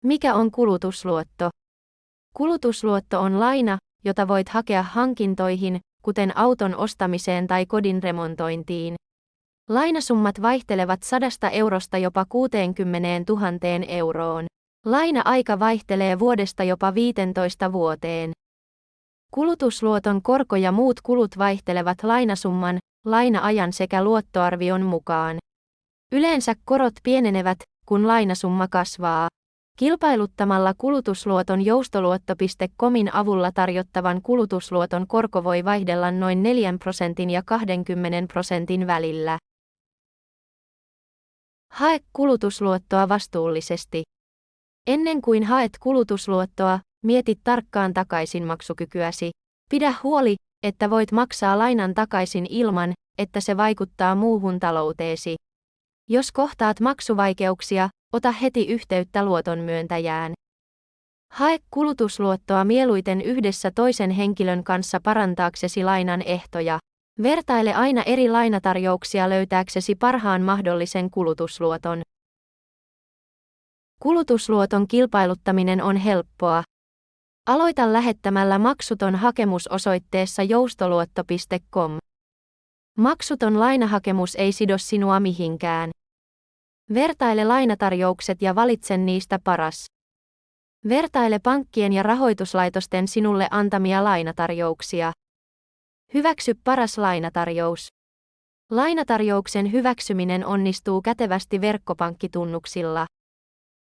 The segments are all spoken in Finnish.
Mikä on kulutusluotto? Kulutusluotto on laina, jota voit hakea hankintoihin, kuten auton ostamiseen tai kodin remontointiin. Lainasummat vaihtelevat 100 eurosta jopa 60 000 euroon. Laina-aika vaihtelee vuodesta jopa 15 vuoteen. Kulutusluoton korko ja muut kulut vaihtelevat lainasumman, laina-ajan sekä luottoarvion mukaan. Yleensä korot pienenevät, kun lainasumma kasvaa. Kilpailuttamalla kulutusluoton joustoluotto.comin avulla tarjottavan kulutusluoton korko voi vaihdella noin 4% ja 20% välillä. Hae kulutusluottoa vastuullisesti. Ennen kuin haet kulutusluottoa, mieti tarkkaan takaisinmaksukykyäsi. Pidä huoli, että voit maksaa lainan takaisin ilman, että se vaikuttaa muuhun talouteesi. Jos kohtaat maksuvaikeuksia, ota heti yhteyttä luotonmyöntäjään. Hae kulutusluottoa mieluiten yhdessä toisen henkilön kanssa parantaaksesi lainan ehtoja. Vertaile aina eri lainatarjouksia löytääksesi parhaan mahdollisen kulutusluoton. Kulutusluoton kilpailuttaminen on helppoa. Aloita lähettämällä maksuton hakemus osoitteessa joustoluotto.com. Maksuton lainahakemus ei sido sinua mihinkään. Vertaile lainatarjoukset ja valitse niistä paras. Vertaile pankkien ja rahoituslaitosten sinulle antamia lainatarjouksia. Hyväksy paras lainatarjous. Lainatarjouksen hyväksyminen onnistuu kätevästi verkkopankkitunnuksilla.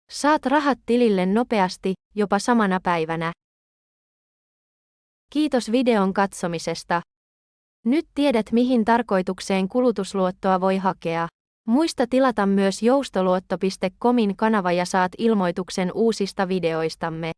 Saat rahat tilille nopeasti, jopa samana päivänä. Kiitos videon katsomisesta. Nyt tiedät, mihin tarkoitukseen kulutusluottoa voi hakea. Muista tilata myös joustoluotto.comin kanava ja saat ilmoituksen uusista videoistamme.